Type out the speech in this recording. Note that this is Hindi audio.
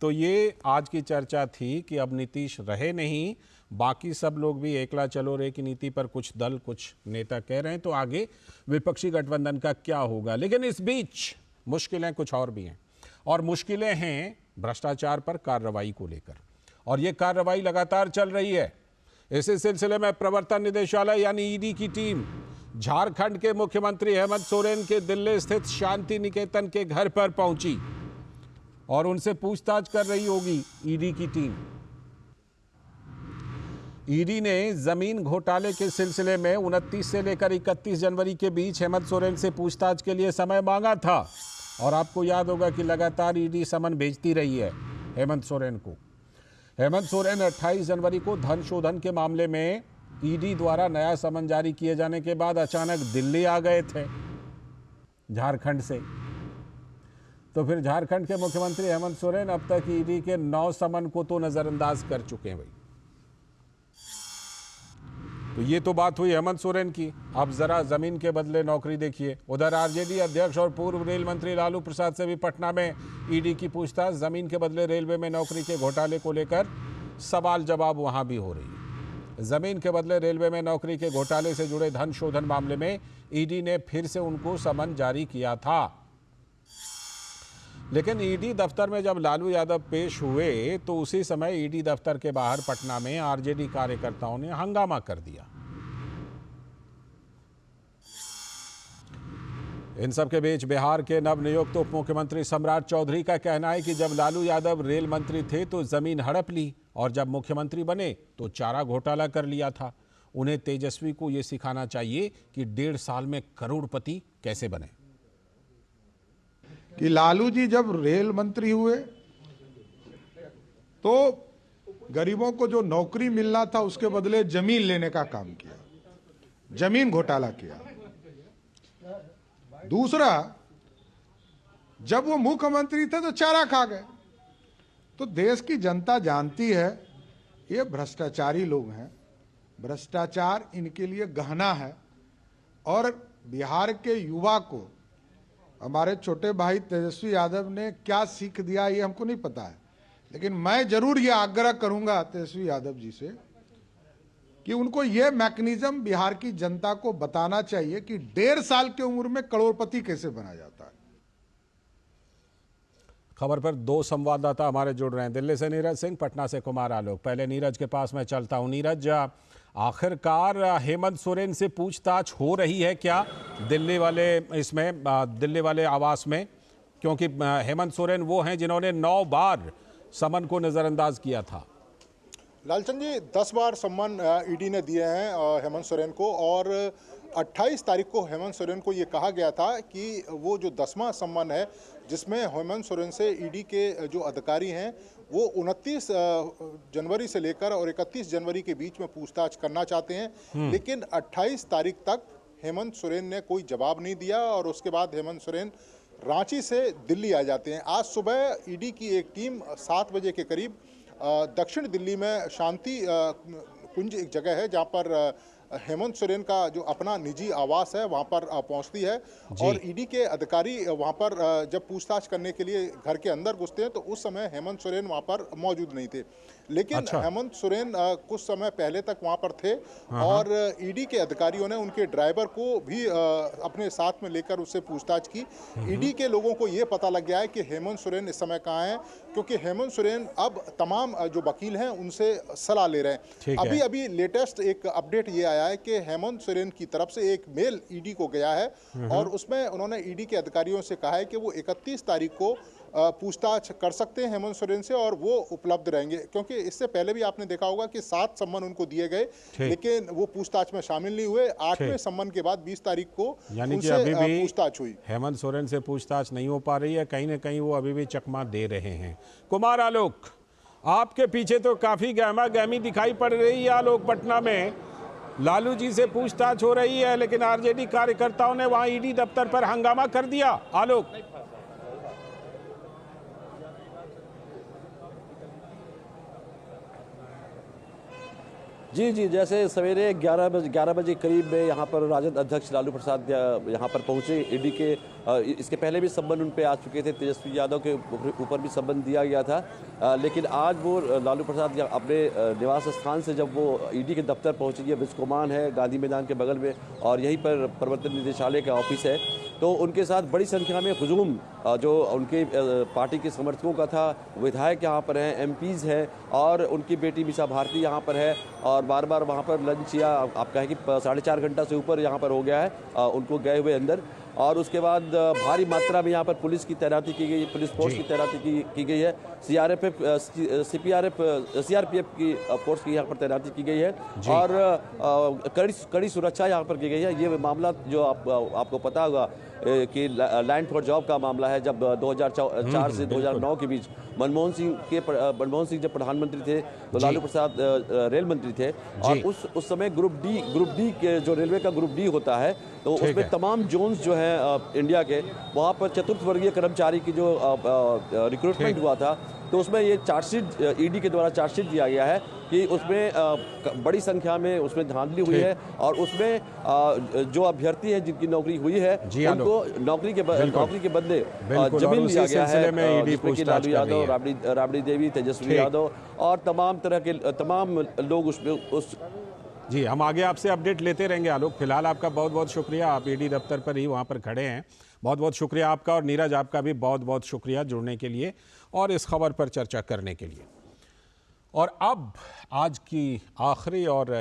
तो ये आज की चर्चा थी कि अब नीतीश रहे नहीं, बाकी सब लोग भी एकला चलो रे की नीति पर कुछ दल कुछ नेता कह रहे हैं, तो आगे विपक्षी गठबंधन का क्या होगा। लेकिन इस बीच मुश्किलें कुछ और भी हैं, और मुश्किलें हैं भ्रष्टाचार पर कार्रवाई को लेकर, और ये कार्रवाई लगातार चल रही है। इसी सिलसिले में प्रवर्तन निदेशालय यानी ईडी की टीम झारखंड के मुख्यमंत्री हेमंत सोरेन के दिल्ली स्थित शांति निकेतन के घर पर पहुंची और उनसे पूछताछ कर रही होगी ईडी की टीम। ईडी ने जमीन घोटाले के सिलसिले में 29 से लेकर 31 जनवरी के बीच हेमंत सोरेन से पूछताछ के लिए समय मांगा था, और आपको याद होगा कि लगातार ईडी समन भेजती रही है हेमंत सोरेन को। हेमंत सोरेन 28 जनवरी को धन शोधन के मामले में ईडी द्वारा नया समन जारी किए जाने के बाद अचानक दिल्ली आ गए थे झारखंड से। तो फिर झारखंड के मुख्यमंत्री हेमंत सोरेन अब तक ईडी के 9 समन को तो नजरअंदाज कर चुके हैं भाई। तो ये तो बात हुई हेमंत सोरेन की। अब जरा जमीन के बदले नौकरी देखिए। उधर आरजेडी अध्यक्ष और पूर्व रेल मंत्री लालू प्रसाद से भी पटना में ईडी की पूछताछ। जमीन के बदले रेलवे में नौकरी के घोटाले को लेकर सवाल जवाब वहां भी हो रही है। जमीन के बदले रेलवे में नौकरी के घोटाले से जुड़े धन शोधन मामले में ईडी ने फिर से उनको समन जारी किया था। लेकिन ईडी दफ्तर में जब लालू यादव पेश हुए तो उसी समय ईडी दफ्तर के बाहर पटना में आरजेडी कार्यकर्ताओं ने हंगामा कर दिया। इन सब के बीच बिहार के नवनियुक्त उप मुख्यमंत्री सम्राट चौधरी का कहना है कि जब लालू यादव रेल मंत्री थे तो जमीन हड़प ली, और जब मुख्यमंत्री बने तो चारा घोटाला कर लिया था। उन्हें तेजस्वी को यह सिखाना चाहिए कि 1.5 साल में करोड़पति कैसे बने। कि लालू जी जब रेल मंत्री हुए तो गरीबों को जो नौकरी मिलना था उसके बदले जमीन लेने का काम किया, जमीन घोटाला किया। दूसरा, जब वो मुख्यमंत्री थे तो चारा खा गए। तो देश की जनता जानती है ये भ्रष्टाचारी लोग हैं, भ्रष्टाचार इनके लिए गहना है। और बिहार के युवा को हमारे छोटे भाई तेजस्वी यादव ने क्या सीख दिया ये हमको नहीं पता है, लेकिन मैं जरूर ये आग्रह करूंगा तेजस्वी यादव जी से कि उनको ये मैकेनिज्म बिहार की जनता को बताना चाहिए कि 1.5 साल की उम्र में करोड़पति कैसे बना जाता है। खबर पर 2 संवाददाता हमारे जुड़ रहे हैं। दिल्ली से नीरज सिंह, पटना से कुमार आलोक। पहले नीरज के पास मैं चलता हूं। नीरज, आखिरकार हेमंत सोरेन से पूछताछ हो रही है क्या दिल्ली वाले आवास में? क्योंकि हेमंत सोरेन वो हैं जिन्होंने 9 बार समन को नजरअंदाज किया था। लालचंद जी, 10 बार सम्मान ईडी ने दिए हैं हेमंत सोरेन को, और 28 तारीख को हेमंत सोरेन को ये कहा गया था कि वो जो 10वां सम्मान है जिसमें हेमंत सोरेन से ईडी के जो अधिकारी हैं वो 29 जनवरी से लेकर और 31 जनवरी के बीच में पूछताछ करना चाहते हैं। लेकिन 28 तारीख तक हेमंत सोरेन ने कोई जवाब नहीं दिया, और उसके बाद हेमंत सोरेन रांची से दिल्ली आ जाते हैं। आज सुबह ईडी की एक टीम 7 बजे के करीब दक्षिण दिल्ली में शांति कुंज एक जगह है जहां पर हेमंत सोरेन का जो अपना निजी आवास है वहां पर पहुंचती है, और ईडी के अधिकारी वहां पर जब पूछताछ करने के लिए घर के अंदर घुसते हैं तो उस समय हेमंत सोरेन वहां पर मौजूद नहीं थे। लेकिन हेमंत सोरेन कुछ समय पहले तक वहां पर थे, और ईडी के अधिकारियों ने उनके ड्राइवर को भी अपने साथ में लेकर उससे पूछताछ की। ईडी के लोगों को ये पता लग गया है कि हेमंत सोरेन इस समय कहाँ हैं, क्योंकि हेमंत सोरेन अब तमाम जो वकील हैं उनसे सलाह ले रहे हैं। अभी लेटेस्ट एक अपडेट ये आया है कि हेमंत सोरेन की तरफ से एक मेल ईडी को गया है, और उसमें उन्होंने ईडी के अधिकारियों से कहा है कि वो 31 तारीख को पूछताछ कर सकते हैं हेमंत सोरेन से, और वो उपलब्ध रहेंगे। क्योंकि इससे पहले भी आपने देखा होगा कि 7 सम्मन उनको दिए गए, लेकिन वो पूछताछ में शामिल नहीं हुए। 8वें सम्मन के बाद 20 तारीख को उनसे पूछताछ हुई। हेमंत सोरेन से पूछताछ नहीं हो पा रही है, कहीं ना कहीं वो अभी भी चकमा दे रहे हैं। कुमार आलोक, आपके पीछे तो काफी गहमा गहमी दिखाई पड़ रही है। आलोक, पटना में लालू जी से पूछताछ हो रही है, लेकिन आरजेडी कार्यकर्ताओं ने वहां ईडी दफ्तर पर हंगामा कर दिया। आलोक, जी जी, जैसे सवेरे 11 बजे करीब में यहाँ पर राजद अध्यक्ष लालू प्रसाद यहाँ पर पहुँचे। ईडी के इसके पहले भी संबंध उन पे आ चुके थे, तेजस्वी यादव के ऊपर भी संबंध दिया गया था। लेकिन आज वो लालू प्रसाद अपने निवास स्थान से जब वो ईडी के दफ्तर पहुँचे, ये बिस्कोमान है गांधी मैदान के बगल में, और यहीं पर प्रवर्तन निदेशालय का ऑफिस है, तो उनके साथ बड़ी संख्या में हुजूम जो उनके पार्टी के समर्थकों का था, विधायक यहाँ पर हैं, एमपीज़ हैं, और उनकी बेटी मीसा भारती यहाँ पर है, और बार बार वहाँ पर लंच या आप कहें कि 4.5 घंटा से ऊपर यहाँ पर हो गया है उनको गए हुए अंदर। और उसके बाद भारी मात्रा में यहाँ पर पुलिस की तैनाती की गई, पुलिस फोर्स की तैनाती की गई है, सीआरपीएफ की फोर्स की यहाँ पर तैनाती की गई है, और कड़ी सुरक्षा यहाँ पर की गई है। ये मामला जो आपको पता होगा कि लैंड फॉर जॉब का मामला है, जब 2004 से 2009 के बीच मनमोहन सिंह जब प्रधानमंत्री थे तो लालू प्रसाद रेल मंत्री थे, और उस समय ग्रुप डी के जो रेलवे का ग्रुप डी होता है, तो उसमें तमाम जोन्स जो हैं इंडिया के, वहाँ पर चतुर्थ वर्गीय कर्मचारी की जो रिक्रूटमेंट हुआ था, तो उसमें ये चार्जशीट ईडी के द्वारा चार्जशीट दिया गया है कि उसमें बड़ी संख्या में उसमें धांधली हुई है, और उसमें जो अभ्यर्थी हैं जिनकी नौकरी हुई है उनको नौकरी के बदले जमीन दिया गया है, जिसमें कि लालू यादव, राबड़ी देवी, तेजस्वी यादव और तमाम लोग उसमें जी। हम आगे आपसे अपडेट लेते रहेंगे आलोक। फिलहाल आपका बहुत बहुत शुक्रिया, आप ईडी दफ्तर पर ही वहाँ पर खड़े हैं। बहुत बहुत शुक्रिया आपका, और नीरज आपका भी बहुत बहुत शुक्रिया जुड़ने के लिए और इस खबर पर चर्चा करने के लिए। और अब आज की आखिरी और